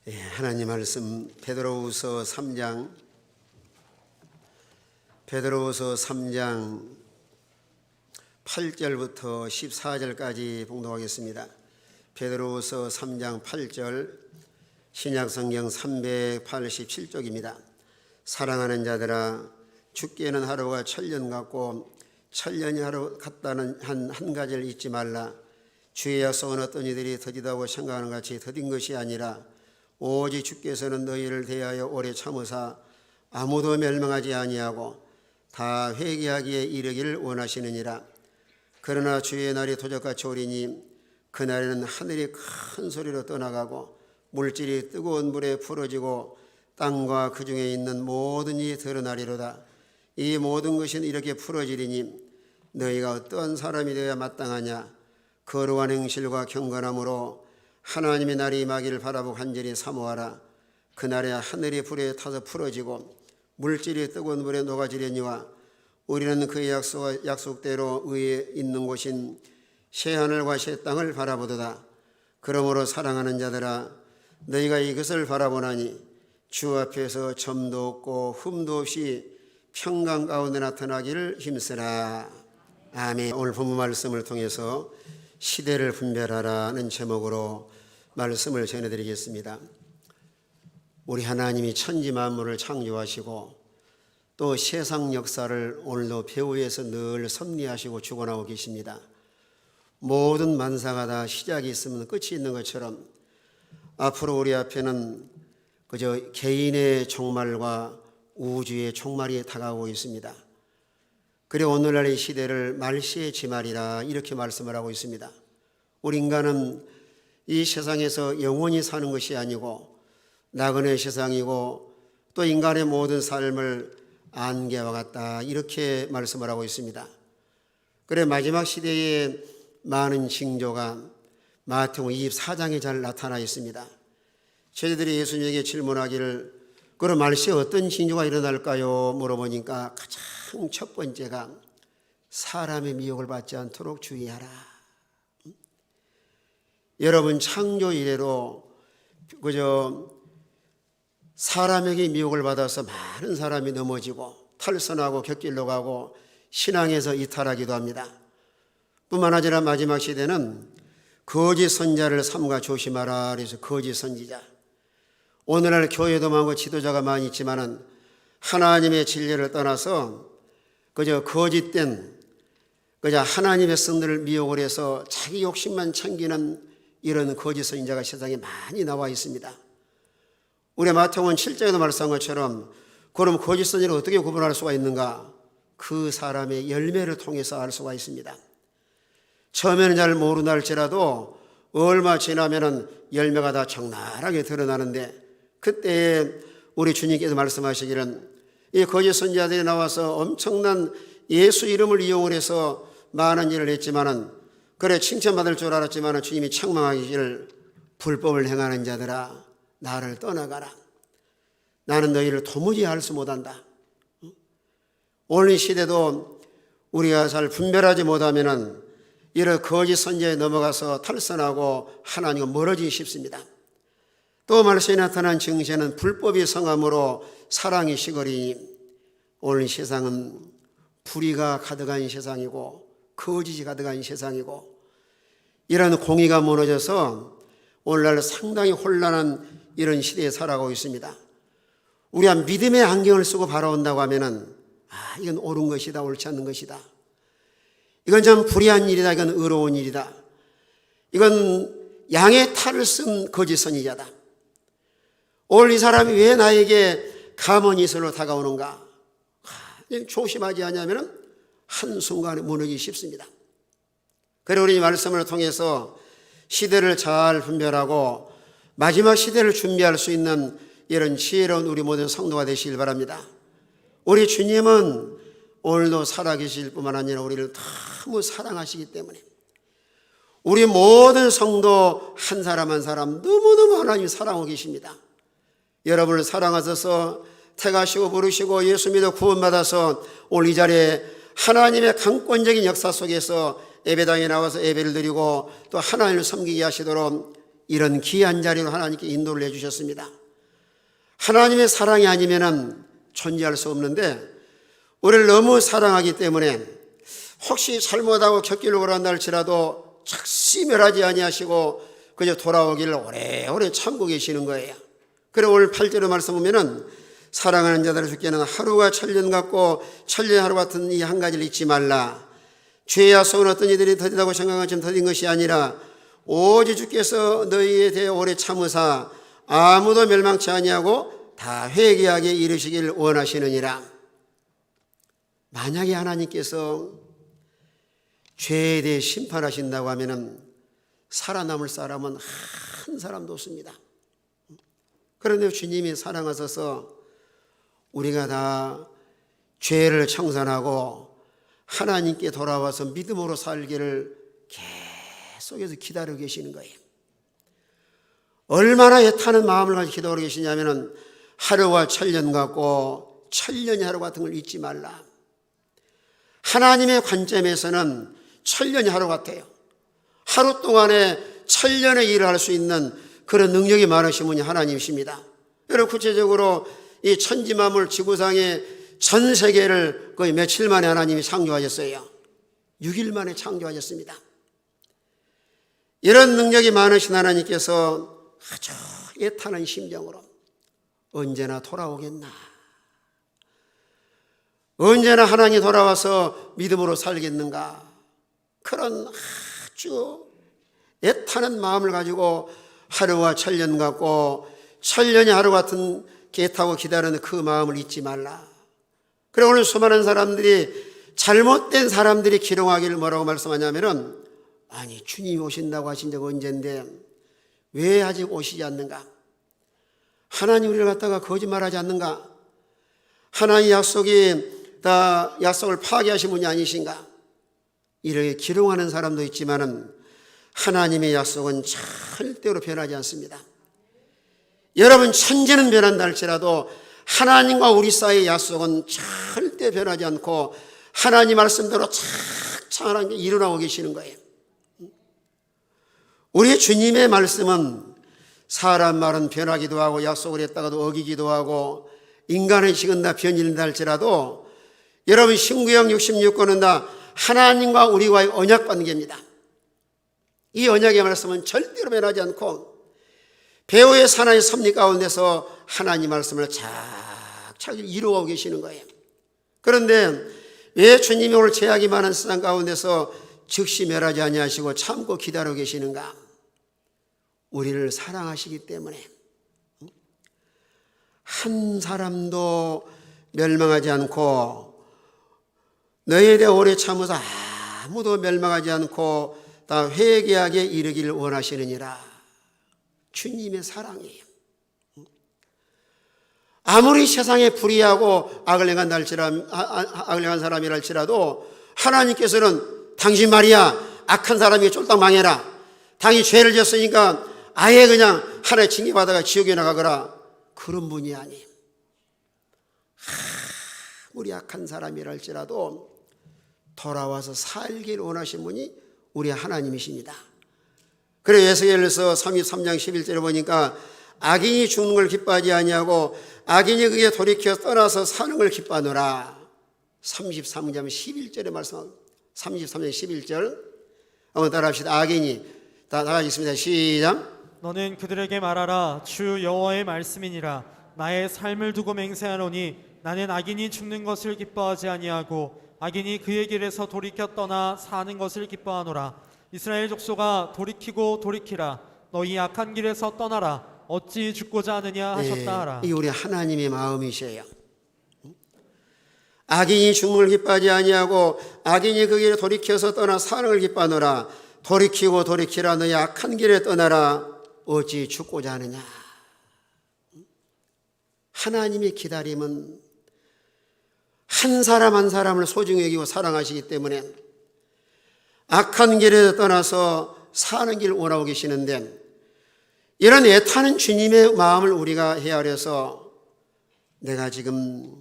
하나님 말씀 베드로후서 3장 8절부터 14절까지 봉독하겠습니다. 베드로후서 3장 8절, 신약성경 387쪽입니다. 사랑하는 자들아, 죽게는 하루가 천년 같고 천년이 하루 같다는 한 가지를 잊지 말라. 주의 약속은 어떤 이들이 더디다고 생각하는 같이 더딘 것이 아니라 오직 주께서는 너희를 대하여 오래 참으사 아무도 멸망하지 아니하고 다 회개하기에 이르기를 원하시느니라. 그러나 주의 날이 도적같이 오리니 그날에는 하늘이 큰 소리로 떠나가고 물질이 뜨거운 물에 풀어지고 땅과 그 중에 있는 모든 일이 드러나리로다. 이 모든 것은 이렇게 풀어지리니 너희가 어떠한 사람이 되어야 마땅하냐. 거룩한 행실과 경건함으로 하나님의 날이 임하기를 바라보고 간절히 사모하라. 그날에 하늘이 불에 타서 풀어지고 물질이 뜨거운 물에 녹아지려니와 우리는 그의 약속대로 의에 있는 곳인 새하늘과 새 땅을 바라보도다. 그러므로 사랑하는 자들아, 너희가 이것을 바라보나니 주 앞에서 점도 없고 흠도 없이 평강 가운데 나타나기를 힘쓰라. 아멘. 오늘 본문 말씀을 통해서 시대를 분별하라는 제목으로 말씀을 전해드리겠습니다. 우리 하나님이 천지 만물을 창조하시고 또 세상 역사를 오늘도 배후에서 늘 섭리하시고 주관하고 계십니다. 모든 만사가 다 시작이 있으면 끝이 있는 것처럼 앞으로 우리 앞에는 그저 개인의 종말과 우주의 종말이 다가오고 있습니다. 그래 오늘날의 시대를 말시의 지말이라 이렇게 말씀을 하고 있습니다. 우리 인간은 이 세상에서 영원히 사는 것이 아니고 나그네 세상이고 또 인간의 모든 삶을 안개와 같다 이렇게 말씀을 하고 있습니다. 그래 마지막 시대에 많은 징조가 마태복음 24장에 잘 나타나 있습니다. 저희들이 예수님에게 질문하기를 그럼 말시에 어떤 징조가 일어날까요? 물어보니까 가장 첫 번째가 사람의 미혹을 받지 않도록 주의하라. 여러분 창조 이래로 그저 사람에게 미혹을 받아서 많은 사람이 넘어지고 탈선하고 곁길로 가고 신앙에서 이탈하기도 합니다. 뿐만 아니라 마지막 시대는 거짓 선자를 삼가 조심하라. 그래서 거짓 선지자. 오늘날 교회도 많고 지도자가 많이 있지만은 하나님의 진리를 떠나서 그저 거짓된 그저 하나님의 성들을 미혹을 해서 자기 욕심만 챙기는 이런 거짓 선지자가 세상에 많이 나와 있습니다. 우리 마태복음 7장에도 말씀한 것처럼 그럼 거짓 선지자를 어떻게 구분할 수가 있는가? 그 사람의 열매를 통해서 알 수가 있습니다. 처음에는 잘 모른다 할지라도 얼마 지나면은 열매가 다 적나라하게 드러나는데 그때 우리 주님께서 말씀하시기는 이 거짓 선지자들이 나와서 엄청난 예수 이름을 이용을 해서 많은 일을 했지만은 그래 칭찬받을 줄 알았지만은 주님이 책망하기를 불법을 행하는 자들아 나를 떠나가라. 나는 너희를 도무지 알수 못한다. 오늘 이 시대도 우리가 잘 분별하지 못하면은 이런 거짓 선지자에 넘어가서 탈선하고 하나님과 멀어지기 쉽습니다. 또 말씀에 나타난 증세는 불법이 성함으로 사랑이 식으리니 오늘 세상은 불의가 가득한 세상이고 거짓이 가득한 세상이고 이런 공의가 무너져서 오늘날 상당히 혼란한 이런 시대에 살아가고 있습니다. 우리가 믿음의 안경을 쓰고 바라온다고 하면은 이건 옳은 것이다 옳지 않는 것이다. 이건 좀 불의한 일이다. 이건 의로운 일이다. 이건 양의 탈을 쓴 거짓 선지자다. 오늘 이 사람이 왜 나에게 가문이슬로 다가오는가? 조심하지 않으면 한순간에 무너지기 쉽습니다. 그리고 우리 말씀을 통해서 시대를 잘 분별하고 마지막 시대를 준비할 수 있는 이런 지혜로운 우리 모든 성도가 되시길 바랍니다. 우리 주님은 오늘도 살아계실 뿐만 아니라 우리를 너무 사랑하시기 때문에 우리 모든 성도 한 사람 한 사람 너무너무 하나님 사랑하고 계십니다. 여러분을 사랑하셔서 택하시고 부르시고 예수 믿어 구원받아서 오늘 이 자리에 하나님의 강권적인 역사 속에서 예배당에 나와서 예배를 드리고 또 하나님을 섬기게 하시도록 이런 귀한 자리로 하나님께 인도를 해주셨습니다. 하나님의 사랑이 아니면 존재할 수 없는데 우리를 너무 사랑하기 때문에 혹시 잘못하고 곁길로 걸어간다 할지라도 착시멸하지 아니하시고 그저 돌아오기를 오래오래 참고 계시는 거예요. 그래 오늘 8절의 말씀 보면은 사랑하는 자들을 주께는 하루가 천년 같고 천년 하루 같은 이 한 가지를 잊지 말라. 죄의 약속은 어떤 이들이 더디다고 생각하지만 더딘 것이 아니라 오직 주께서 너희에 대해 오래 참으사 아무도 멸망치 아니하고 다 회개하게 이르시길 원하시느니라. 만약에 하나님께서 죄에 대해 심판하신다고 하면은 살아남을 사람은 한 사람도 없습니다. 그런데 주님이 사랑하셔서 우리가 다 죄를 청산하고 하나님께 돌아와서 믿음으로 살기를 계속해서 기다리고 계시는 거예요. 얼마나 애타는 마음을 가지고 기도하고 계시냐면은 하루가 천년 같고 천년이 하루 같은 걸 잊지 말라. 하나님의 관점에서는 천년이 하루 같아요. 하루 동안에 천년의 일을 할 수 있는 그런 능력이 많으신 분이 하나님이십니다. 여러분 구체적으로 이 천지만물 지구상의 전 세계를 거의 며칠 만에 하나님이 창조하셨어요. 6일 만에 창조하셨습니다. 이런 능력이 많으신 하나님께서 아주 애타는 심정으로 언제나 돌아오겠나, 언제나 하나님이 돌아와서 믿음으로 살겠는가, 그런 아주 애타는 마음을 가지고 하루가 천년 같고 천년이 하루 같은 애타고 기다리는 그 마음을 잊지 말라. 그래 오늘 수많은 사람들이 잘못된 사람들이 기롱하기를 뭐라고 말씀하냐면은 아니 주님이 오신다고 하신 적 언젠데 왜 아직 오시지 않는가? 하나님 우리를 갖다가 거짓말하지 않는가? 하나님 약속이 다 약속을 파괴하신 분이 아니신가? 이렇게 기롱하는 사람도 있지만은 하나님의 약속은 절대로 변하지 않습니다. 여러분 천지는 변한다 할지라도 하나님과 우리 사이의 약속은 절대 변하지 않고 하나님 말씀대로 착착 하나님께 일어나고 계시는 거예요. 우리 주님의 말씀은 사람 말은 변하기도 하고 약속을 했다가도 어기기도 하고 인간의 식은 다 변질된다 할지라도 여러분 신구약 66권은 다 하나님과 우리와의 언약 관계입니다. 이 언약의 말씀은 절대로 변하지 않고 배후의 사나이 섭리 가운데서 하나님 말씀을 착착 이루어 계시는 거예요. 그런데 왜 주님이 오늘 죄악이 많은 세상 가운데서 즉시 멸하지 아니하시고 참고 기다리고 계시는가? 우리를 사랑하시기 때문에 한 사람도 멸망하지 않고 너희에 대해 오래 참으사 아무도 멸망하지 않고 다 회개하게 이르기를 원하시느니라. 주님의 사랑이에요. 아무리 세상에 불의하고 악을 행한 사람이랄지라도 하나님께서는 당신 말이야 악한 사람이 쫄딱 망해라, 당신이 죄를 졌으니까 아예 그냥 하나의 징계받아가 지옥에 나가거라, 그런 분이 아니에요. 아무리 악한 사람이랄지라도 돌아와서 살기를 원하신 분이 우리 하나님이십니다. 그래 에스겔서 33장 11절에 보니까 악인이 죽는 걸 기뻐하지 아니하고 악인이 그게 돌이켜 떠나서 사는 걸 기뻐하노라. 33장 11절에 말씀하고 33장 11절 한번 따라합시다. 악인이 다 같이 있습니다. 시작. 너는 그들에게 말하라. 주 여호와의 말씀이니라. 나의 삶을 두고 맹세하노니 나는 악인이 죽는 것을 기뻐하지 아니하고 악인이 그의 길에서 돌이켜 떠나 사는 것을 기뻐하노라. 이스라엘 족속아 돌이키고 돌이키라. 너희 악한 길에서 떠나라. 어찌 죽고자 하느냐 하셨다 하라. 이 우리 하나님의 마음이셔요. 악인이 죽는 걸 기뻐하지 아니하고 악인이 그 길에 돌이켜서 떠나 사는 걸 기뻐하노라. 돌이키고 돌이키라. 너희 악한 길에 떠나라. 어찌 죽고자 하느냐. 하나님의 기다림은 한 사람 한 사람을 소중히 여기고 사랑하시기 때문에 악한 길에 떠나서 사는 길을 원하고 계시는데 이런 애타는 주님의 마음을 우리가 헤아려서 내가 지금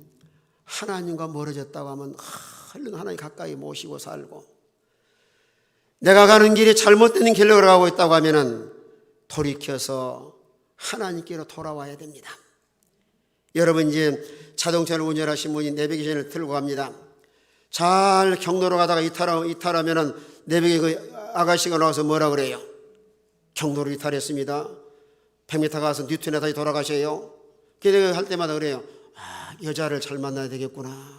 하나님과 멀어졌다고 하면 얼른 하나님 가까이 모시고 살고 내가 가는 길이 잘못된 길로 가고 있다고 하면은 돌이켜서 하나님께로 돌아와야 됩니다. 여러분, 이제 자동차를 운전하신 분이 내비게이션을 들고 갑니다. 잘 경로로 가다가 이탈하면은 내비게이션 그 아가씨가 나와서 뭐라 그래요? 경로를 이탈했습니다. 100m 가서 뉴턴에 다시 돌아가셔요. 그래 할 때마다 그래요. 아, 여자를 잘 만나야 되겠구나.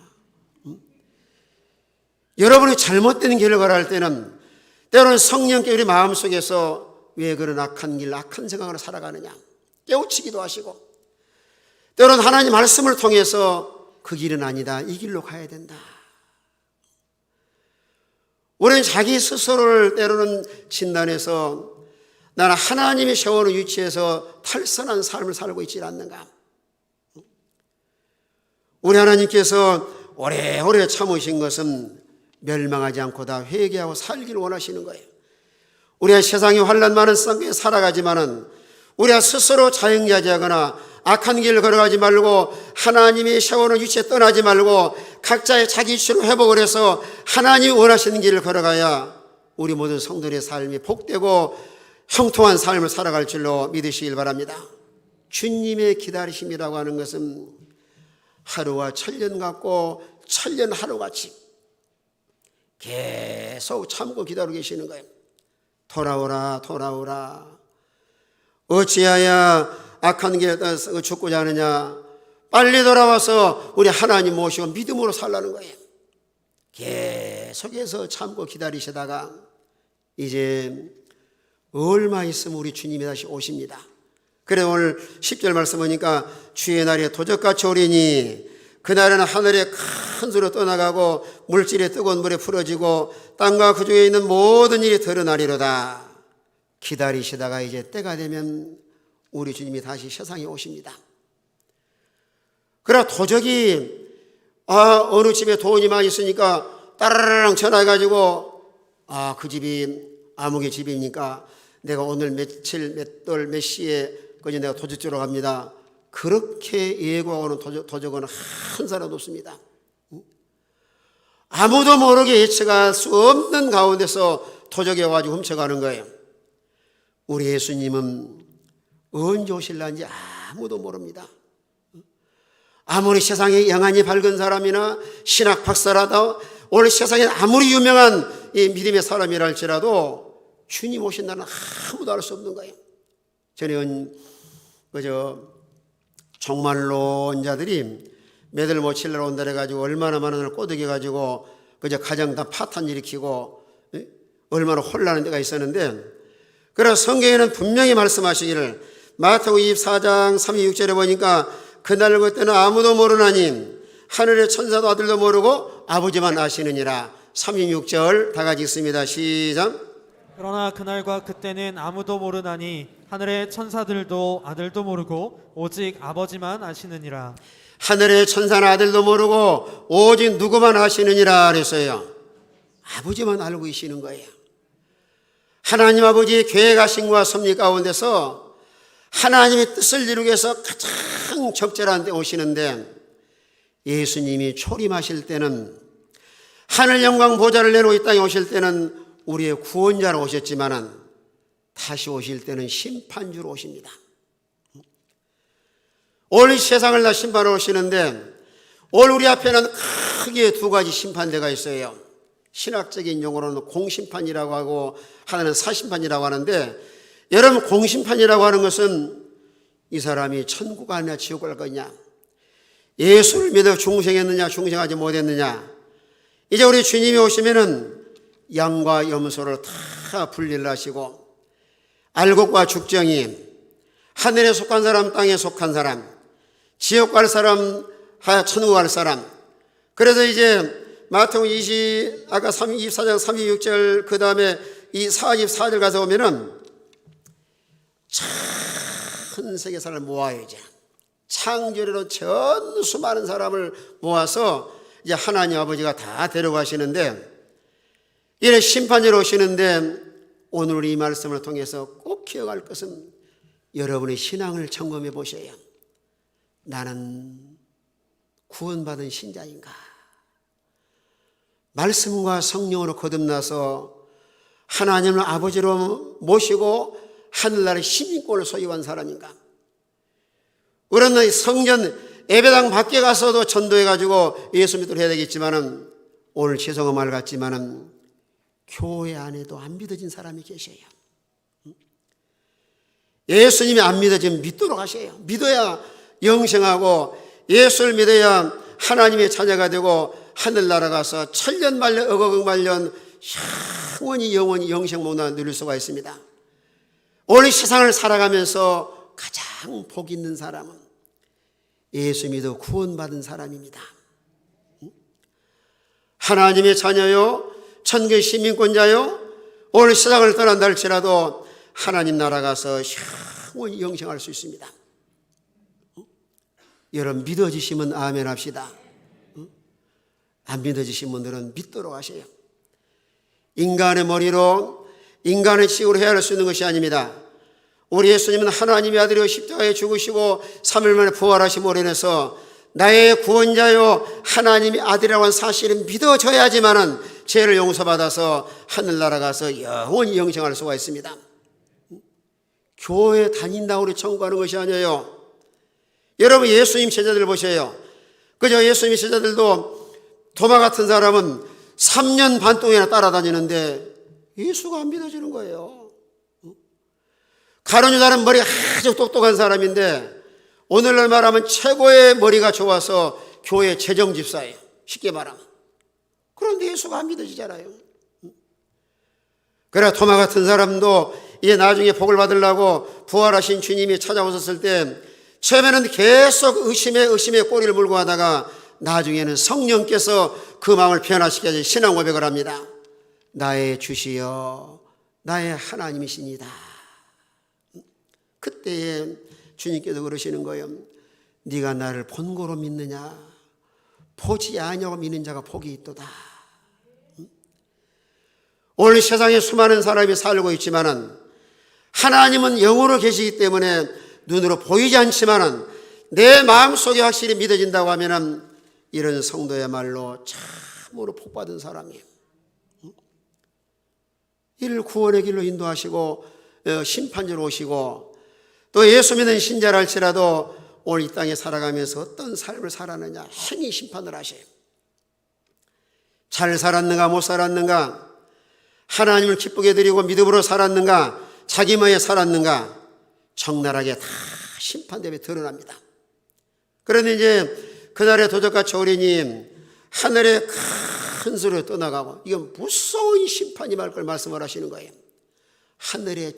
여러분이 잘못된 길을 걸어갈 때는 때로는 성령께 우리 마음속에서 왜 그런 악한 길, 악한 생각으로 살아가느냐 깨우치기도 하시고, 때로는 하나님 말씀을 통해서 그 길은 아니다, 이 길로 가야 된다. 우리는 자기 스스로를 때로는 진단해서 나는 하나님이 세워놓은 위치에서 탈선한 삶을 살고 있지 않는가. 우리 하나님께서 오래오래 참으신 것은 멸망하지 않고 다 회개하고 살기를 원하시는 거예요. 우리가 세상에 환난 많은 땅에 살아가지만은 우리가 스스로 자영자재하거나 악한 길을 걸어가지 말고 하나님이 세워놓은 위치에 떠나지 말고 각자의 자기 위치로 회복을 해서 하나님이 원하시는 길을 걸어가야 우리 모든 성도의 삶이 복되고 형통한 삶을 살아갈 줄로 믿으시길 바랍니다. 주님의 기다리심이라고 하는 것은 하루와 천년 같고 천년 하루같이 계속 참고 기다리고 계시는 거예요. 돌아오라 돌아오라. 어찌하여 악한 길에 따라서 죽고자 하느냐. 빨리 돌아와서 우리 하나님 모시고 믿음으로 살라는 거예요. 계속해서 참고 기다리시다가 이제 얼마 있으면 우리 주님이 다시 오십니다. 그래 오늘 10절 말씀 보니까 주의 날이 도적같이 오리니 그날에는 하늘에 큰 소리로 떠나가고 물질이 뜨거운 물에 풀어지고 땅과 그 중에 있는 모든 일이 드러나리로다. 기다리시다가 이제 때가 되면 우리 주님이 다시 세상에 오십니다. 그러나 도적이 어느 집에 돈이 많이 있으니까 따라랑 전화해가지고 그 집이 아무개 집이니까 내가 오늘 며칠 몇 시에 거기 내가 도둑질로 갑니다. 그렇게 예고하고는 도적은 한 사람도 없습니다. 아무도 모르게 예측할 수 없는 가운데서 도적이 와가지고 훔쳐가는 거예요. 우리 예수님은 언제 오실런지 아무도 모릅니다. 아무리 세상에 영안이 밝은 사람이나 신학 박사라도 오늘 세상에 아무리 유명한 이 믿음의 사람이라 할지라도 주님 오신다는 아무도 알 수 없는 거예요. 저는 종말론자들이 매들 못 칠러 온다 해가지고 얼마나 많은 걸 꼬드겨가지고 가정 다 파탄 일으키고 얼마나 혼란한 데가 있었는데, 그래서 성경에는 분명히 말씀하시기를 마태복음 24장 36절에 보니까 그날 그때는 아무도 모르나니 하늘의 천사도 아들도 모르고 아버지만 아시느니라. 36절 다 같이 읽습니다. 시작. 그러나 그날과 그때는 아무도 모르나니 하늘의 천사들도 아들도 모르고 오직 아버지만 아시느니라. 하늘의 천사는 아들도 모르고 오직 누구만 아시느니라 그랬어요. 아버지만 알고 계시는 거예요. 하나님 아버지의 계획하심과 섭리 가운데서 하나님의 뜻을 이루기 위해서 가장 적절한 때 오시는데, 예수님이 초림하실 때는 하늘 영광 보좌를 내놓고 이 땅에 오실 때는 우리의 구원자로 오셨지만은 다시 오실 때는 심판주로 오십니다. 올 세상을 다 심판하러 오시는데 올 우리 앞에는 크게 두 가지 심판대가 있어요. 신학적인 용어로는 공심판이라고 하고 하나는 사심판이라고 하는데, 여러분 공심판이라고 하는 것은 이 사람이 천국 가느냐 지옥 갈 거냐, 예수를 믿어 중생했느냐 중생하지 못했느냐. 이제 우리 주님이 오시면은 양과 염소를 다 분리를 하시고 알곡과 죽정이, 하늘에 속한 사람 땅에 속한 사람, 지옥 갈 사람 천국 갈 사람. 그래서 이제 마태복음 24장 36절 그 다음에 이 44절 가서 보면은 전 세계 사람을 모아요. 이제 창조리로 전 수많은 사람을 모아서 이제 하나님 아버지가 다 데려가시는데, 이래 심판자로 오시는데 오늘 이 말씀을 통해서 꼭 기억할 것은 여러분의 신앙을 점검해 보셔야, 나는 구원받은 신자인가? 말씀과 성령으로 거듭나서 하나님을 아버지로 모시고 하늘나라의 시민권을 소유한 사람인가? 우리는 성전 예배당 밖에 가서도 전도해가지고 예수 믿도록 해야 되겠지만은, 오늘 죄송한 말 같지만은 교회 안에도 안 믿어진 사람이 계셔요. 예수님이 안 믿어지면 믿도록 하셔요. 믿어야 영생하고, 예수를 믿어야 하나님의 자녀가 되고 하늘나라 가서 천년만년 억억만년 영원히 영생 문화 누릴 수가 있습니다. 오늘 세상을 살아가면서 가장 복 있는 사람은 예수 믿어 구원받은 사람입니다. 하나님의 자녀요, 천국의 시민권자요, 오늘 세상을 떠난다 할지라도 하나님 나라 가서 영원히 영생할 수 있습니다. 여러분 믿어지시면 아멘 합시다. 안 믿어지신 분들은 믿도록 하세요. 인간의 머리로, 인간의 지식으로 헤아릴 수 있는 것이 아닙니다. 우리 예수님은 하나님의 아들이요 십자가에 죽으시고 3일 만에 부활하심으로 인해서 나의 구원자요 하나님의 아들이라고 하는 사실을 믿어져야지만은 죄를 용서받아서 하늘나라 가서 영원히 영생할 수가 있습니다. 교회 다닌다고 우리 청구하는 것이 아니에요. 여러분 예수님 제자들 보세요. 그저 예수님 제자들도 도마 같은 사람은 3년 반 동안이나 따라다니는데 예수가 안 믿어지는 거예요. 가룟 유다는 머리가 아주 똑똑한 사람인데 오늘날 말하면 최고의 머리가 좋아서 교회 재정집사예요. 쉽게 말하면. 그런데 예수가 안 믿어지잖아요. 그래 도마 같은 사람도 이제 나중에 복을 받으려고 부활하신 주님이 찾아오셨을 때 처음에는 계속 의심의 꼬리를 물고 하다가 나중에는 성령께서 그 마음을 변화시켜서 신앙 고백을 합니다. 나의 주시여 나의 하나님이십니다. 그때에 주님께서 그러시는 거예요. 네가 나를 본고로 믿느냐? 보지 아니하고 믿는 자가 복이 있도다. 오늘 세상에 수많은 사람이 살고 있지만은 하나님은 영으로 계시기 때문에 눈으로 보이지 않지만은 내 마음속에 확실히 믿어진다고 하면은 이런 성도야말로 참으로 복받은 사람이에요. 이를 구원의 길로 인도하시고 심판자로 오시고 또 예수 믿는 신자라 할지라도 오늘 이 땅에 살아가면서 어떤 삶을 살았느냐 행위 심판을 하셔요. 잘 살았는가 못 살았는가, 하나님을 기쁘게 드리고 믿음으로 살았는가, 자기 마음에 살았는가, 적나라하게 다 심판대에 드러납니다. 그런데 이제 그날의 도적같이 어린이 하늘에 큰 소리로 떠나가고, 이건 무서운 심판이 말 걸 말씀을 하시는 거예요. 하늘에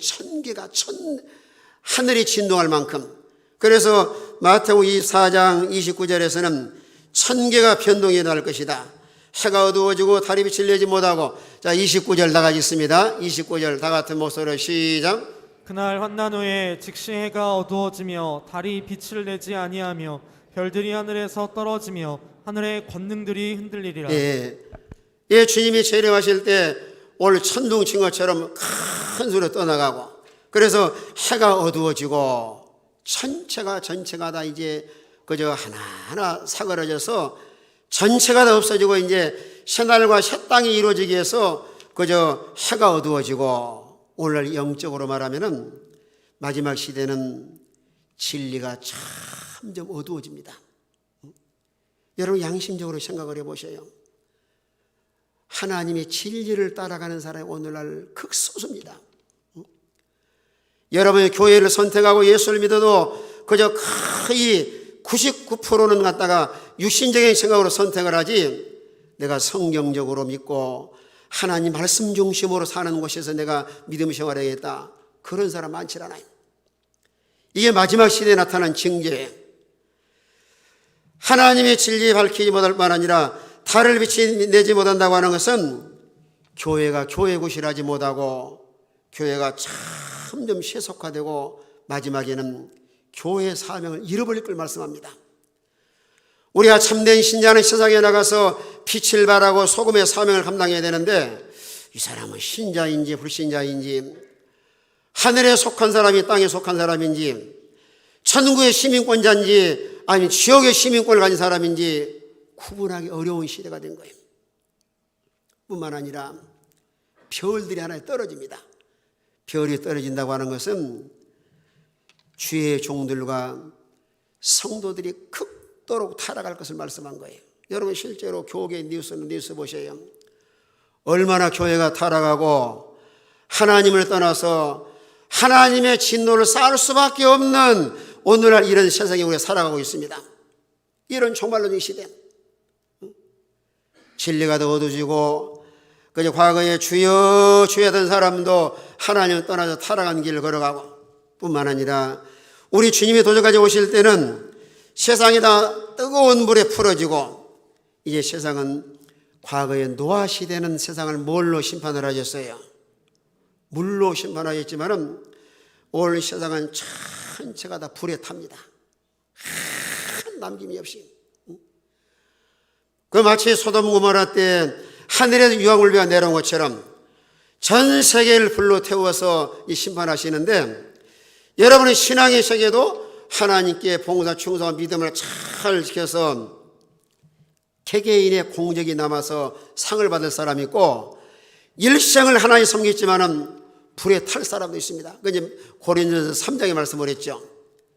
하늘이 진동할 만큼. 그래서 마태복음 24장 29절에서는 1000개가 변동이 날 것이다. 해가 어두워지고 달이 빛을 내지 못하고. 자 29절 다 같이 있습니다. 29절 다 같은 목소리로 시작. 그날 환난 후에 즉시 해가 어두워지며 달이 빛을 내지 아니하며 별들이 하늘에서 떨어지며 하늘의 권능들이 흔들리리라. 예, 주님이 재림하실 때 오늘 천둥 친 것처럼 큰 소리로 떠나가고, 그래서 해가 어두워지고 전체가 다 이제 그저 하나하나 사그러져서 전체가 다 없어지고 이제 새날과 새 땅이 이루어지기 위해서 그저 해가 어두워지고, 오늘 영적으로 말하면은 마지막 시대는 진리가 점점 어두워집니다. 여러분 양심적으로 생각을 해보세요. 하나님의 진리를 따라가는 사람이 오늘날 극소수입니다. 여러분이 교회를 선택하고 예수를 믿어도 그저 거의 99%는 갖다가 육신적인 생각으로 선택을 하지, 내가 성경적으로 믿고 하나님 말씀 중심으로 사는 곳에서 내가 믿음 생활해야겠다, 그런 사람 많지 않아요. 이게 마지막 시대에 나타난 징조예요. 하나님의 진리 밝히지 못할 뿐 아니라 달을 빛이 내지 못한다고 하는 것은 교회가 교회 구실하지 못하고 교회가 점점 세속화되고 마지막에는 교회 사명을 잃어버릴 걸 말씀합니다. 우리가 참된 신자는 세상에 나가서 빛을 발하고 소금의 사명을 감당해야 되는데, 이 사람은 신자인지 불신자인지, 하늘에 속한 사람이 땅에 속한 사람인지, 천국의 시민권자인지 아니면 지옥의 시민권을 가진 사람인지 구분하기 어려운 시대가 된 거예요. 뿐만 아니라 별들이 하나에 떨어집니다. 별이 떨어진다고 하는 것은 주의 종들과 성도들이 극도로 타락할 것을 말씀한 거예요. 여러분 실제로 교계 뉴스 보세요. 얼마나 교회가 타락하고 하나님을 떠나서 하나님의 진노를 쌓을 수밖에 없는 오늘날 이런 세상에 우리가 살아가고 있습니다. 이런 종말론적 시대, 진리가 더 어두워지고 그저 과거에 주여 주여 하던 사람도 하나님을 떠나서 타락한 길을 걸어가고 뿐만 아니라 우리 주님이 도저까지 오실 때는 세상이 다 뜨거운 물에 풀어지고 이제 세상은 과거에 노아 시대는 세상을 뭘로 심판을 하셨어요? 물로 심판하였지만은 올 세상은 전체가 다 불에 탑니다. 한 남김이 없이. 그 마치 소돔 고모라 때 하늘에서 유황불비가 내려온 것처럼 전 세계를 불로 태워서 이 심판하시는데 여러분의 신앙의 세계도 하나님께 봉사, 충성과 믿음을 잘 지켜서 개개인의 공적이 남아서 상을 받을 사람이 있고 일생을 하나님 섬기지만은 불에 탈 사람도 있습니다. 그 이제 고린도전서 3장에 말씀을 했죠.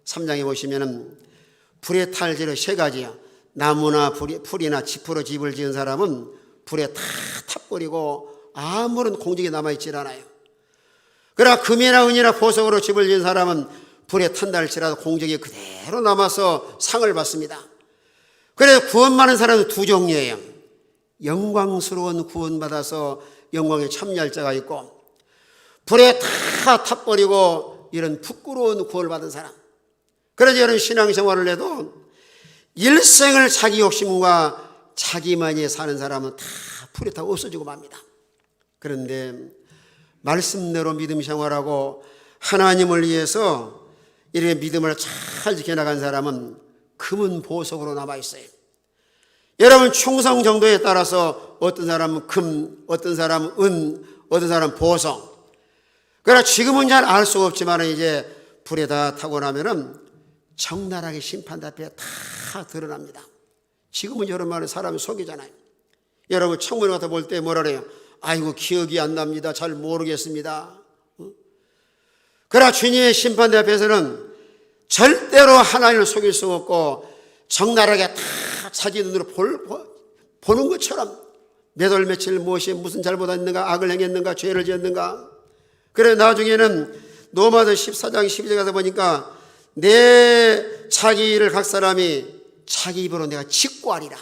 3장에 보시면은 불에 탈 재료 세 가지요. 나무나 풀이나 지푸로 집을 지은 사람은 불에 다 타버리고 아무런 공적이 남아있지 않아요. 그러나 금이나 은이나 보석으로 집을 지은 사람은 불에 탄다 할지라도 공적이 그대로 남아서 상을 받습니다. 그래서 구원받는 사람은 두 종류예요. 영광스러운 구원받아서 영광에 참여할 자가 있고 불에 다 타버리고 이런 부끄러운 구원을 받은 사람. 그래서 이런 신앙생활을 해도 일생을 자기 욕심과 자기만이 사는 사람은 다 불에 타고 없어지고 맙니다. 그런데 말씀대로 믿음 생활하고 하나님을 위해서 이렇게 믿음을 잘 지켜나간 사람은 금은 보석으로 남아있어요. 여러분 충성 정도에 따라서 어떤 사람은 금, 어떤 사람은 은, 어떤 사람은 보석. 그러나 지금은 잘 알 수가 없지만 이제 불에 다 타고 나면은 적나라하게 심판대 앞에 다 드러납니다. 지금은 여러분 말은 사람이 속이잖아요. 여러분 청문회 같은 볼 때 뭐라 그래요? 아이고 기억이 안 납니다. 잘 모르겠습니다. 그러나 주님의 심판대 앞에서는 절대로 하나님을 속일 수 없고 적나라하게 다 자기 눈으로 보는 것처럼 몇 월 며칠 무엇이 무슨 잘못했는가, 악을 행했는가, 죄를 지었는가. 그래 나중에는 로마서 14장 12절 가서 보니까 내 자기 일을 각 사람이 자기 입으로 내가 직고하리라.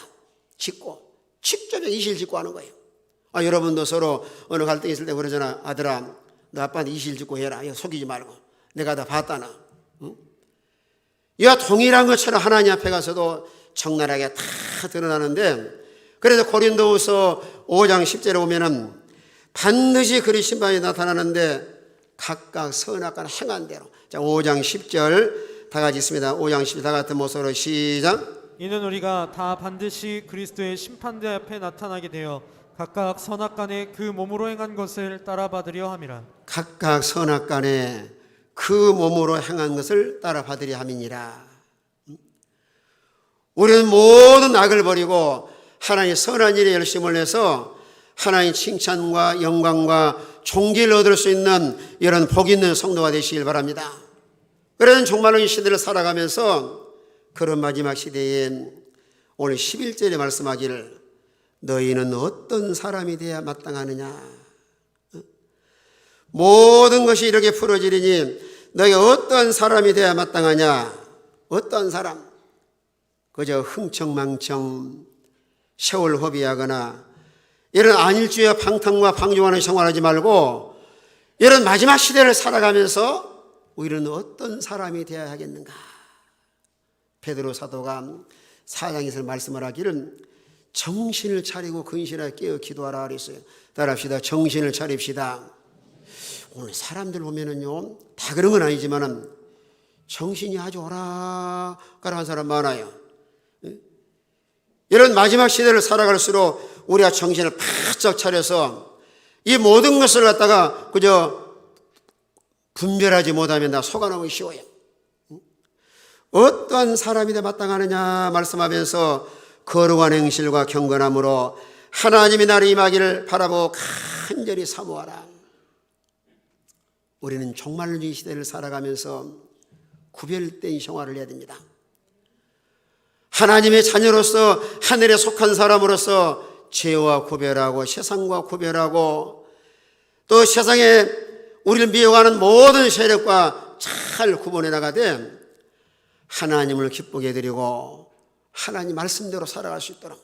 직접 이실 직고하는 거예요. 여러분도 서로 어느 갈등이 있을 때 그러잖아. 아들아 너 아빠한테 이실 직고해라. 속이지 말고 내가 다 봤다나. 이와 동일한 것처럼 하나님 앞에 가서도 적나라하게 다 드러나는데 그래서 고린도후서 5장 10절에 보면은 반드시 그리 심판이 나타나는데 각각 선악과 행한 대로. 자, 5장 10절 다 같이 있습니다. 5장 10절 다 같은 모습으로 시작. 이는 우리가 다 반드시 그리스도의 심판대 앞에 나타나게 되어 각각 선악간에 그 몸으로 행한 것을 따라받으려 함이라. 각각 선악간에 그 몸으로 행한 것을 따라받으려 함이니라. 우리는 모든 악을 버리고 하나님의 선한 일에 열심을 내서 하나님의 칭찬과 영광과 존귀를 얻을 수 있는 이런 복 있는 성도가 되시길 바랍니다. 그래서 정말로 이 시대를 살아가면서 그런 마지막 시대에 오늘 11절에 말씀하기를 너희는 어떤 사람이 되어야 마땅하느냐. 모든 것이 이렇게 풀어지리니 너희가 어떤 사람이 되어야 마땅하냐. 어떤 사람. 그저 흥청망청 세월 허비하거나 이런 안일주의와 방탕과 방종하는 생활하지 말고 이런 마지막 시대를 살아가면서 우리는 어떤 사람이 되어야 하겠는가. 베드로 사도가 4장에서 말씀을 하기를 정신을 차리고 근실하게 깨어 기도하라 그랬어요. 따라합시다. 정신을 차립시다. 오늘 사람들 보면은요 다 그런 건 아니지만은 정신이 아주 오락가락한 사람 많아요. 이런 마지막 시대를 살아갈수록 우리가 정신을 바짝 차려서 이 모든 것을 갖다가 그저 분별하지 못하면 다 속아나오기 쉬워요. 어떠한 사람이 돼 마땅하느냐 말씀하면서 거룩한 행실과 경건함으로 하나님이 나를 임하기를 바라보고 간절히 사모하라. 우리는 종말론의 시대를 살아가면서 구별된 생활을 해야 됩니다. 하나님의 자녀로서 하늘에 속한 사람으로서 죄와 구별하고 세상과 구별하고 또 세상에 우리를 미워하는 모든 세력과 잘 구분해 나가되 하나님을 기쁘게 해드리고 하나님 말씀대로 살아갈 수 있도록.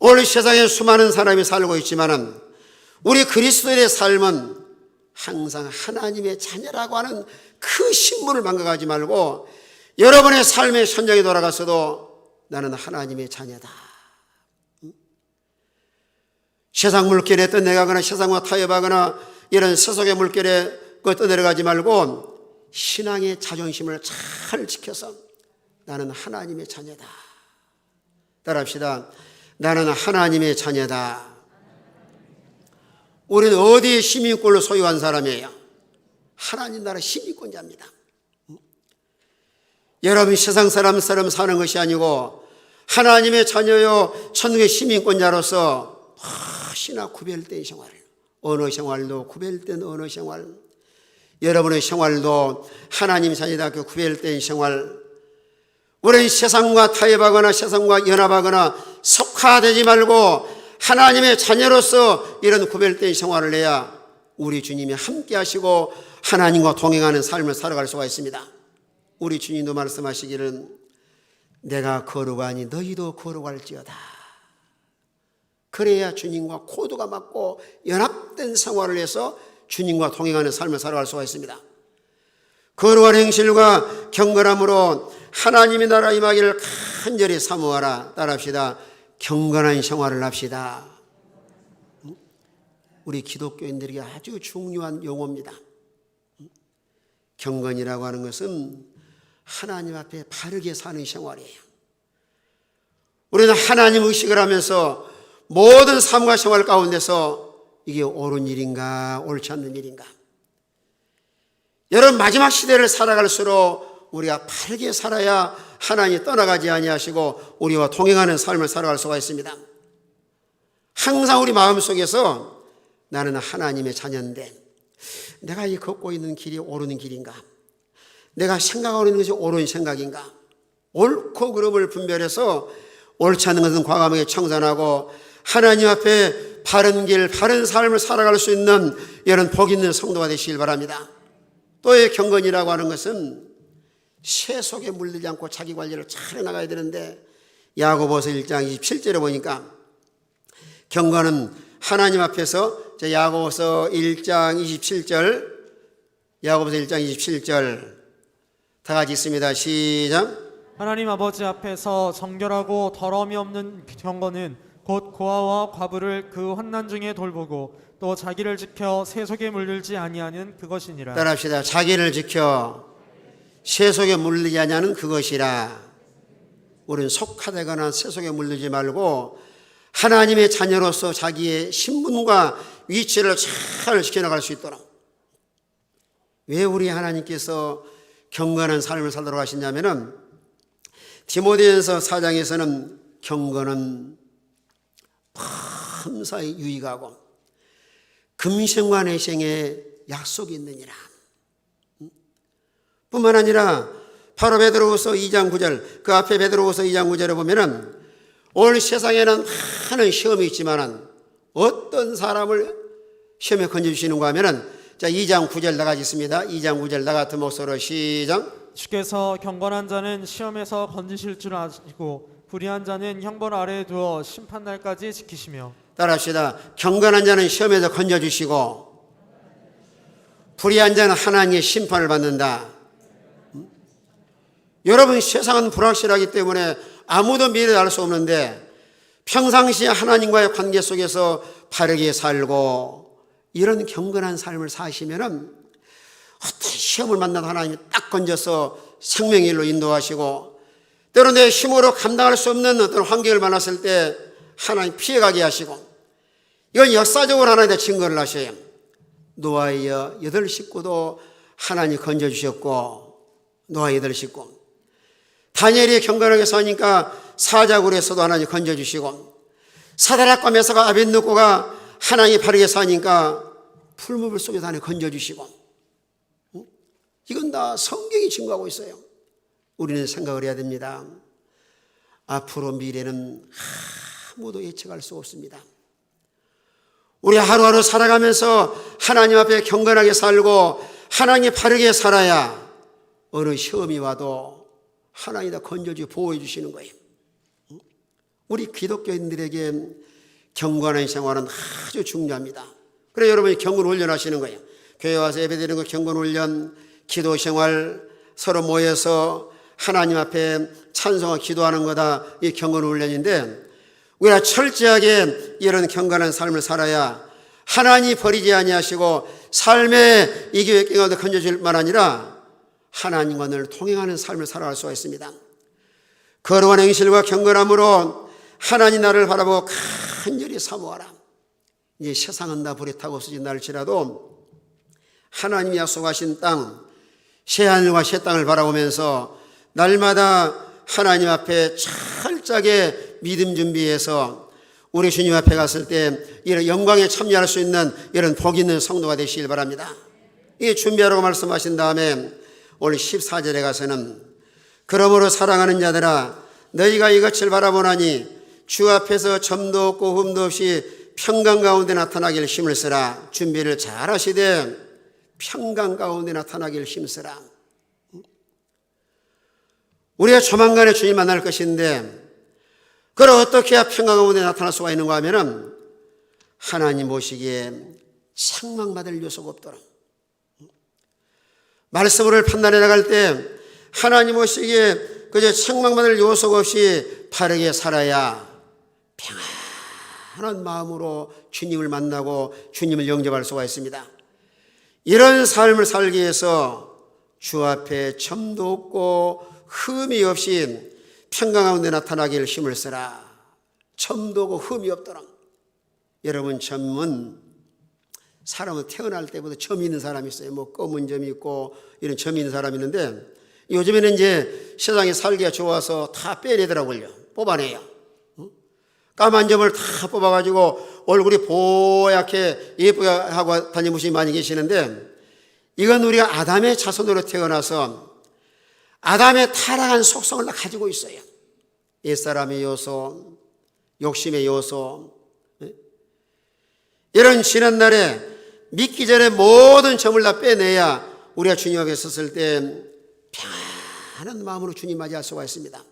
오늘 세상에 수많은 사람이 살고 있지만 우리 그리스도인의 삶은 항상 하나님의 자녀라고 하는 그 신분을 망각하지 말고 여러분의 삶의 현장에 돌아가서도 나는 하나님의 자녀다. 세상 물결에 떠내가거나 세상과 타협하거나 이런 세속의 물결에 떠내려가지 말고 신앙의 자존심을 잘 지켜서 나는 하나님의 자녀다. 따라합시다. 나는 하나님의 자녀다. 우리는 어디에 시민권을 소유한 사람이에요? 하나님 나라 시민권자입니다. 여러분이 세상 사람처럼 사는 것이 아니고 하나님의 자녀요 천국의 시민권자로서 혹시나 구별된 생활, 언어 생활도 구별된 언어 생활, 여러분의 생활도 하나님 자녀다 그 구별된 생활. 우리는 세상과 타협하거나 세상과 연합하거나 속화되지 말고 하나님의 자녀로서 이런 구별된 생활을 해야 우리 주님이 함께 하시고 하나님과 동행하는 삶을 살아갈 수가 있습니다. 우리 주님도 말씀하시기를 내가 거룩하니 너희도 거룩할지어다. 그래야 주님과 코드가 맞고 연합된 생활을 해서 주님과 동행하는 삶을 살아갈 수가 있습니다. 거룩한 행실과 경건함으로 하나님의 나라 임하기를 간절히 사모하라. 따라합시다. 경건한 생활을 합시다. 우리 기독교인들에게 아주 중요한 용어입니다. 경건이라고 하는 것은 하나님 앞에 바르게 사는 생활이에요. 우리는 하나님 의식을 하면서 모든 삶과 생활 가운데서 이게 옳은 일인가 옳지 않는 일인가. 여러분 마지막 시대를 살아갈수록 우리가 바르게 살아야 하나님이 떠나가지 아니하시고 우리와 동행하는 삶을 살아갈 수가 있습니다. 항상 우리 마음속에서 나는 하나님의 자녀인데 내가 이 걷고 있는 길이 옳은 길인가, 내가 생각하고 있는 것이 옳은 생각인가, 옳고 그름을 분별해서 옳지 않는 것은 과감하게 청산하고 하나님 앞에 바른 길, 바른 삶을 살아갈 수 있는 이런 복 있는 성도가 되시길 바랍니다. 또의 경건이라고 하는 것은 세속에 물들지 않고 자기 관리를 잘 해나가야 되는데 야고보서 1장 27절에 보니까 경건은 하나님 앞에서 야고보서 1장 27절 야고보서 1장 27절 다 같이 있습니다. 시작. 하나님 아버지 앞에서 정결하고 더러움이 없는 경건은 곧 고아와 과부를 그 환난 중에 돌보고 또 자기를 지켜 세속에 물들지 아니하는 그것이니라. 따라합시다. 자기를 지켜 세속에 물들지 아니하는 그것이라. 우리는 속하되거나 세속에 물들지 말고 하나님의 자녀로서 자기의 신분과 위치를 잘 지켜나갈 수 있도록. 왜 우리 하나님께서 경건한 삶을 살도록 하시냐면은 디모데전서 4장에서는 경건은 범사에 유익하고 금생과 내생에 약속이 있느니라. 뿐만 아니라 바로 베드로후서 2장 9절 그 앞에 베드로후서 2장 9절에 보면은 오늘 세상에는 많은 시험이 있지만은 어떤 사람을 시험에 건져주시는가 하면은 자 2장 9절 나가지 있습니다. 2장 9절 나 같은 목소리로 시작. 주께서 경건한 자는 시험에서 건지실 줄 아시고 불의한 자는 형벌 아래에 두어 심판날까지 지키시며. 따라합시다. 경건한 자는 시험에서 건져주시고 불의한 자는 하나님의 심판을 받는다. 여러분 세상은 불확실하기 때문에 아무도 미래를 알 수 없는데 평상시에 하나님과의 관계 속에서 바르게 살고 이런 경건한 삶을 사시면은 어떤 시험을 만나도 하나님이 딱 건져서 생명의 일로 인도하시고 때로 내 힘으로 감당할 수 없는 어떤 환경을 만났을 때 하나님 피해가게 하시고 이건 역사적으로 하나님의 증거를 하셔요. 노아의 8식구도 하나님이 건져주셨고 노아의 8식구 다니엘이 경건하게 사니까 사자굴에서도 하나님이 건져주시고 사드락과 메사가 아벳느고가 하나님이 바르게 사니까 풀무불 속에서 안에 건져주시고, 이건 다 성경이 증거하고 있어요. 우리는 생각을 해야 됩니다. 앞으로 미래는 아무도 예측할 수 없습니다. 우리 하루하루 살아가면서 하나님 앞에 경건하게 살고 하나님 바르게 살아야 어느 시험이 와도 하나님이 다 건져주고 보호해 주시는 거예요. 우리 기독교인들에게 경건한 생활은 아주 중요합니다. 그래서 여러분이 경건 훈련하시는 거예요. 교회 와서 예배드리는 거 경건 훈련, 기도 생활, 서로 모여서 하나님 앞에 찬송하고 기도하는 거다. 이 경건 훈련인데, 우리가 철저하게 이런 경건한 삶을 살아야 하나님이 버리지 아니하시고 삶의 이 교회 가운데 건져줄 만 아니라 하나님과 늘 통행하는 삶을 살아갈 수가 있습니다. 거룩한 행실과 경건함으로 하나님 나를 바라보고 간절히 사모하라. 이제 세상은 다 불에 타고 없어진 날일지라도 하나님이 약속하신 땅, 새하늘과 새 땅을 바라보면서 날마다 하나님 앞에 철저하게 믿음 준비해서 우리 주님 앞에 갔을 때 이런 영광에 참여할 수 있는 이런 복 있는 성도가 되시길 바랍니다. 이 준비하라고 말씀하신 다음에 오늘 14절에 가서는 그러므로 사랑하는 자들아 너희가 이것을 바라보나니 주 앞에서 점도 없고 흠도 없이 평강 가운데 나타나길 힘을 쓰라. 준비를 잘 하시되 평강 가운데 나타나길 힘쓰라. 우리가 조만간에 주님 만날 것인데 그걸 어떻게 해야 평강 가운데 나타날 수가 있는가 하면은 하나님 보시기에 책망받을 요소가 없도록, 말씀을 판단해 나갈 때 하나님 보시기에 그저 책망받을 요소가 없이 바르게 살아야 평안한 마음으로 주님을 만나고 주님을 영접할 수가 있습니다. 이런 삶을 살기 위해서 주 앞에 점도 없고 흠이 없이 평강 가운데 나타나길 힘을 쓰라. 점도 없고 흠이 없도록. 여러분, 점은 사람은 태어날 때부터 점이 있는 사람이 있어요. 뭐 검은 점이 있고 이런 점이 있는 사람이 있는데 요즘에는 이제 세상에 살기가 좋아서 다 빼내더라고요. 뽑아내요. 까만 점을 다 뽑아가지고 얼굴이 뽀얗게 예쁘게 하고 다니는 분이 많이 계시는데 이건 우리가 아담의 자손으로 태어나서 아담의 타락한 속성을 다 가지고 있어요. 옛사람의 요소, 욕심의 요소, 이런 지난날에 믿기 전에 모든 점을 다 빼내야 우리가 주님 앞에 섰을 때 평안한 마음으로 주님 맞이할 수가 있습니다.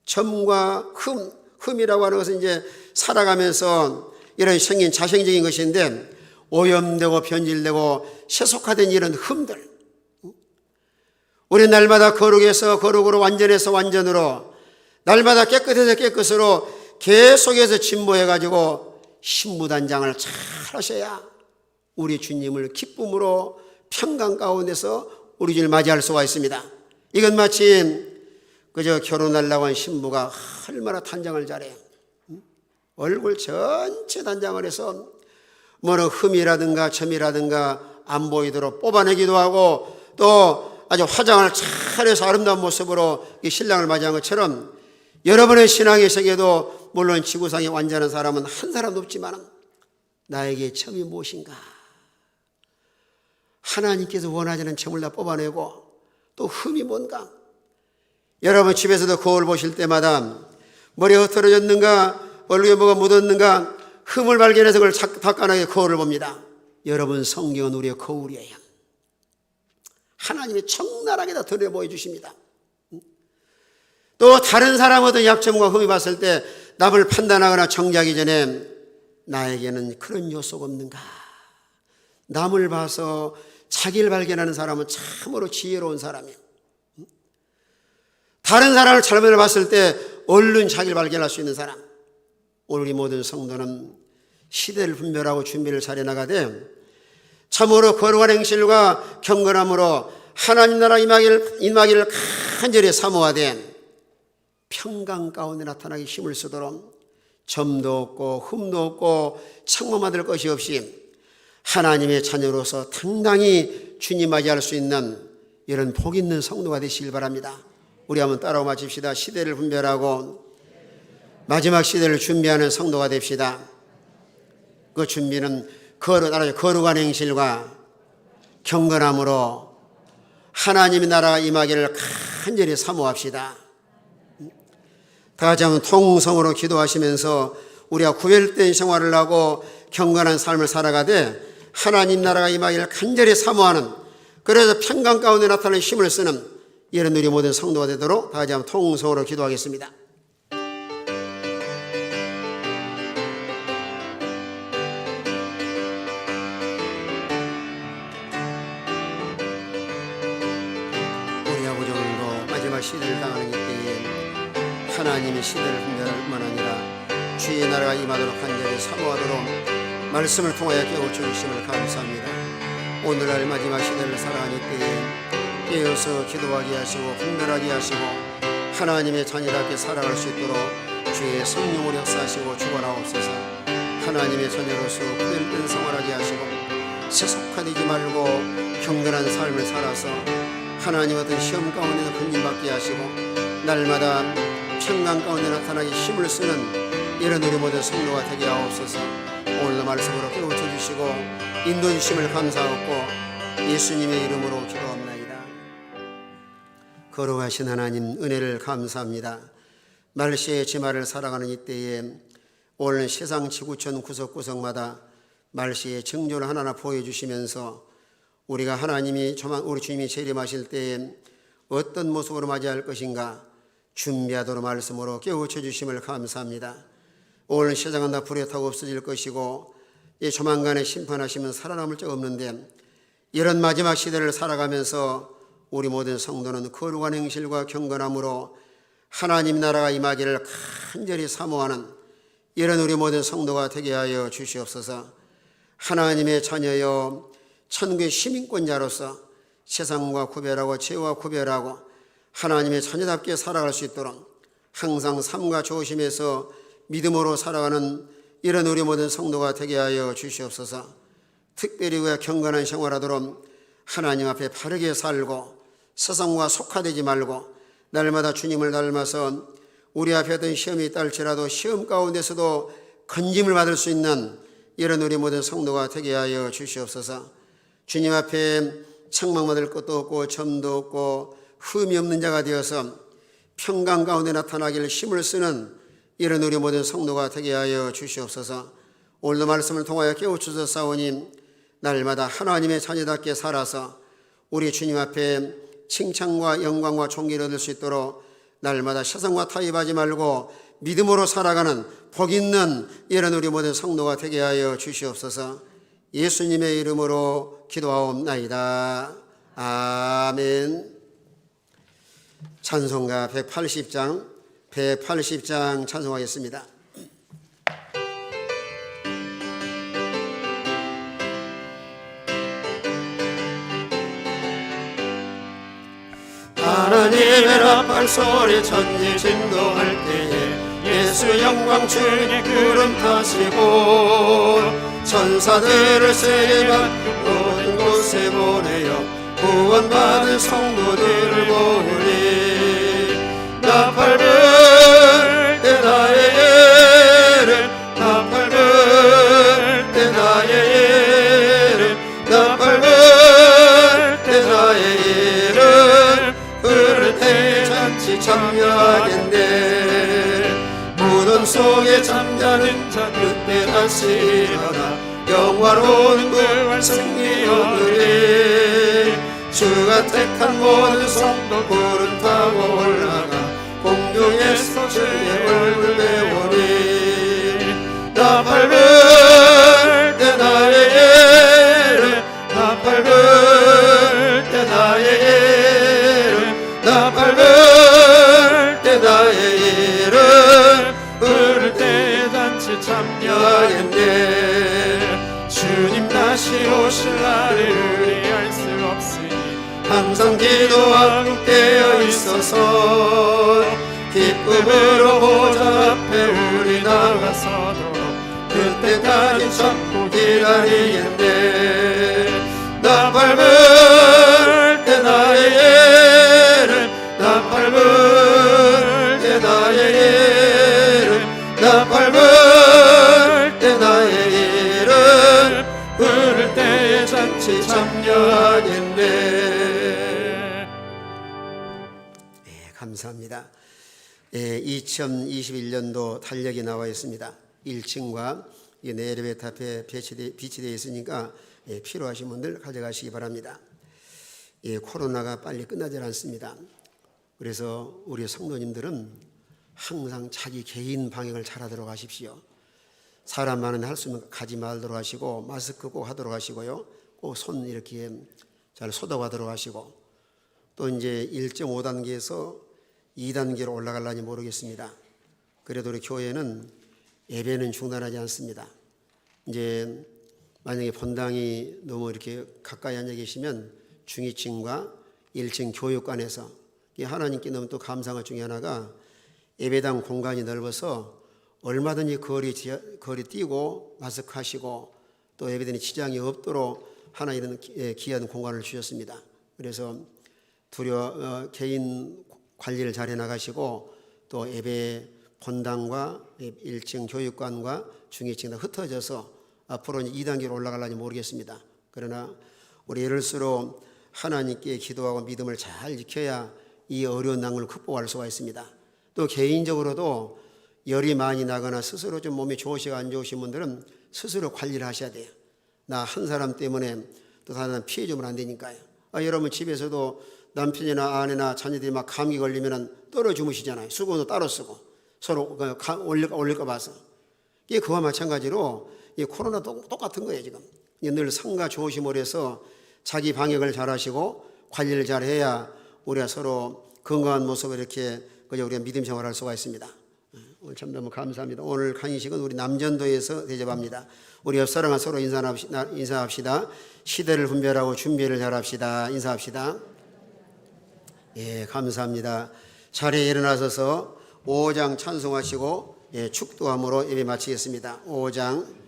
점과 흠이라고 하는 것은 이제 살아가면서 이런 생긴 자생적인 것인데 오염되고 변질되고 세속화된 이런 흠들, 우리 날마다 거룩에서 거룩으로 완전해서 완전으로 날마다 깨끗해서 깨끗으로 계속해서 진보해가지고 신부단장을 잘 하셔야 우리 주님을 기쁨으로 평강 가운데서 우리 주님을 맞이할 수가 있습니다. 이건 마치 그저 결혼하려고 한 신부가 얼마나 단장을 잘해요. 얼굴 전체 단장을 해서 뭐는 흠이라든가 점이라든가 안 보이도록 뽑아내기도 하고 또 아주 화장을 잘해서 아름다운 모습으로 이 신랑을 맞이한 것처럼 여러분의 신앙의 세계도 물론 지구상에 완전한 사람은 한 사람도 없지만 나에게 점이 무엇인가, 하나님께서 원하지 않는 점을 다 뽑아내고 또 흠이 뭔가. 여러분 집에서도 거울 보실 때마다 머리가 흐트러졌는가 얼굴에 뭐가 묻었는가 흠을 발견해서 그걸 닦아내게 거울을 봅니다. 여러분 성경은 우리의 거울이에요. 하나님이 적나라하게 다 드러내 보여주십니다. 또 다른 사람 어떤 약점과 흠이 봤을 때 남을 판단하거나 정죄하기 전에 나에게는 그런 요소가 없는가. 남을 봐서 자기를 발견하는 사람은 참으로 지혜로운 사람이에요. 다른 사람을 잘못을 봤을 때 얼른 자기를 발견할 수 있는 사람. 오늘 이 모든 성도는 시대를 분별하고 준비를 잘해 나가되 참으로 거룩한 행실과 경건함으로 하나님 나라 임하기를 간절히 사모하되 평강 가운데 나타나기 힘을 쓰도록 점도 없고 흠도 없고 책망받을 것이 없이 하나님의 자녀로서 당당히 주님 맞이할 수 있는 이런 복 있는 성도가 되시길 바랍니다. 우리 한번 따라오 마칩시다. 시대를 분별하고 마지막 시대를 준비하는 성도가 됩시다. 그 준비는 거룩한 행실과 경건함으로 하나님의 나라가 임하기를 간절히 사모합시다. 다 같이 한번 통성으로 기도하시면서 우리가 구별된 생활을 하고 경건한 삶을 살아가되 하나님 나라가 임하기를 간절히 사모하는, 그래서 평강 가운데 나타나는 힘을 쓰는 이런 우리 모든 성도가 되도록 다 같이 한번 통성으로 기도하겠습니다. 우리 아버지, 오늘도 마지막 시대를 당하는 이때에 하나님의 시대를 분별할 뿐만 아니라 주의 나라가 임하도록 간절히 사모하도록 말씀을 통하여 깨우쳐 주심을 감사합니다. 오늘날 마지막 시대를 살아가는 때에 깨어서 기도하게 하시고 분별하게 하시고 하나님의 자녀답게 살아갈 수 있도록 주의 성령을 역사하시고 주관하옵소서. 하나님의 자녀로서 구별된 생활하게 하시고 세속화되지 말고 경건한 삶을 살아서 하나님 어떤 시험 가운데서 건진받게 하시고 날마다 평강 가운데 나타나게 힘을 쓰는 이런 우리 모든 성도가 되게 하옵소서. 오늘도 말씀으로 깨우쳐 주시고 인도 주심을 감사하고 예수님의 이름으로 기도합나이다. 거룩하신 하나님, 은혜를 감사합니다. 말세의 지말을 살아가는 이때에 오늘 세상 지구촌 구석구석마다 말세의 증조를 하나하나 보여주시면서 우리가 우리 주님이 재림하실 때에 어떤 모습으로 맞이할 것인가 준비하도록 말씀으로 깨우쳐 주심을 감사합니다. 오늘 세상은 다 불에 타고 없어질 것이고 이 조만간에 심판하시면 살아남을 자 없는데, 이런 마지막 시대를 살아가면서 우리 모든 성도는 거룩한 행실과 경건함으로 하나님 나라가 임하기를 간절히 사모하는 이런 우리 모든 성도가 되게 하여 주시옵소서. 하나님의 자녀여 천국의 시민권자로서 세상과 구별하고 죄와 구별하고 하나님의 자녀답게 살아갈 수 있도록 항상 삶과 조심해서 믿음으로 살아가는 이런 우리 모든 성도가 되게 하여 주시옵소서. 특별히 우리가 경건한 생활하도록 하나님 앞에 바르게 살고 세상과 속화되지 말고 날마다 주님을 닮아서 우리 앞에 어떤 시험이 있다 할지라도 시험 가운데서도 건짐을 받을 수 있는 이런 우리 모든 성도가 되게 하여 주시옵소서. 주님 앞에 책망받을 것도 없고 점도 없고 흠이 없는 자가 되어서 평강 가운데 나타나기를 힘을 쓰는 이런 우리 모든 성도가 되게 하여 주시옵소서. 오늘도 말씀을 통하여 깨우쳐서 싸우니 날마다 하나님의 자녀답게 살아서 우리 주님 앞에 칭찬과 영광과 존귀를 얻을 수 있도록 날마다 세상과 타협하지 말고 믿음으로 살아가는 복 있는 이런 우리 모든 성도가 되게 하여 주시옵소서. 예수님의 이름으로 기도하옵나이다. 아멘. 찬송가 180장 찬송하겠습니다. 하나님의 라팔 소리 천지 진동할 때에 예수 영광 중에 구름 타시고 천사들을 세계 밖 모든 곳에 보내어 구원받은 성도들을 모으니 나팔 불 때 나의 예를 나팔 불 때 나의 예를 나팔 불 때 나의 예를 부를 때 잔치 참여하겠네. 무덤 속에 잠자는 자 그때 다시 일어나 영화로운 부활 승리 얻으리. 주가 택한 모든 성도 구름 타고 올라가 공중에서 주의 얼굴 배우리. 나팔 불 때 나의 예를 나팔 불 때 나의 예를 나팔 불 때 나의 예를 부를 때 잔치 참여하겠네. 주님 다시 오실 날을 우리 알 수 없으니 항상 기도하고 깨어 있어서 기쁨으로 보좌 앞에 우리 나가서도록 그때까지 참고 기다리겠네. 나팔 불 때 나의 예를 나팔 불 때 나의 예를 나팔 불 때 나의 예를 감사합니다. 2021년도 달력이 나와 있습니다. 1층과 내레베트 앞에 비치되어 있으니까 필요하신 분들 가져가시기 바랍니다. 코로나가 빨리 끝나질 않습니다. 그래서 우리 성도님들은 항상 자기 개인 방역을 잘하도록 하십시오. 사람 많은 데 할 수 있는 가지 말도록 하시고, 마스크 꼭 하도록 하시고요. 꼭 손 이렇게 잘 소독하도록 하시고, 또 이제 1.5단계에서 2단계로 올라갈라니 모르겠습니다. 그래도 우리 교회는 예배는 중단하지 않습니다. 이제 만약에 본당이 너무 이렇게 가까이 앉아 계시면 중위층과 1층 교육관에서, 하나님께 너무 또 감사한 것 중에 하나가 예배당 공간이 넓어서 얼마든지 거리 뛰고 마스크 하시고 또 예배당에 지장이 없도록 하나 이런 귀한 공간을 주셨습니다. 그래서 개인 관리를 잘 해나가시고 또 예배 본당과 1층 교육관과 중위층 다 흩어져서 앞으로 2단계로 올라가려니 모르겠습니다. 그러나 우리 이럴수록 하나님께 기도하고 믿음을 잘 지켜야 이 어려운 난국을 극복할 수가 있습니다. 또 개인적으로도 열이 많이 나거나 스스로 좀 몸이 좋으시고 안 좋으신 분들은 스스로 관리를 하셔야 돼요. 나 한 사람 때문에 또 다른 사람 피해 주면 안 되니까요. 여러분 집에서도 남편이나 아내나 자녀들이 막 감기 걸리면 떨어 주무시잖아요. 수건도 따로 쓰고 서로 올릴까 봐서. 이게 그와 마찬가지로 이 코로나도 똑같은 거예요. 지금 늘 상가 좋으심으로 해서 자기 방역을 잘 하시고 관리를 잘 해야 우리가 서로 건강한 모습을 이렇게 우리가 믿음 생활할 수가 있습니다. 오늘 참 너무 감사합니다. 오늘 강의식은 우리 남전도에서 대접합니다. 우리 옆사람과 서로 인사합시다. 시대를 분별하고 준비를 잘합시다. 인사합시다. 감사합니다. 자리에 일어나셔서 5장 찬송하시고 축도함으로 예배 마치겠습니다. 5장.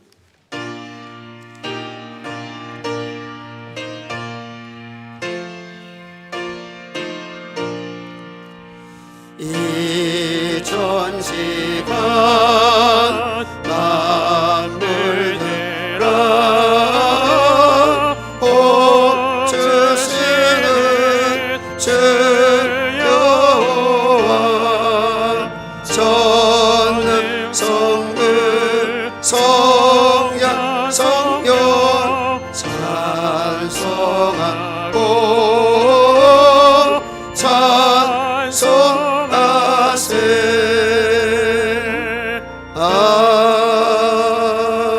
이 전시간 만물들아 복 주시는 주 여호와 전능 성불 성양 성령 찬송하고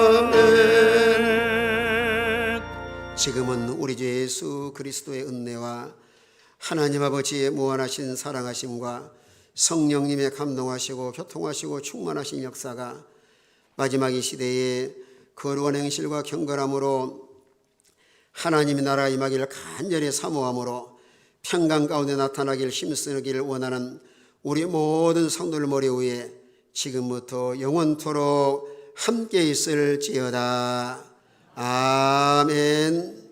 아멘. 지금은 우리 주 예수 그리스도의 은혜와 하나님 아버지의 무한하신 사랑하심과 성령님의 감동하시고 교통하시고 충만하신 역사가 마지막 이 시대에 거룩한 행실과 경건함으로 하나님의 나라 임하기를 간절히 사모함으로 평강 가운데 나타나길 힘쓰기를 원하는 우리 모든 성도들 머리 위에 지금부터 영원토록 함께 있을지어다. 아멘.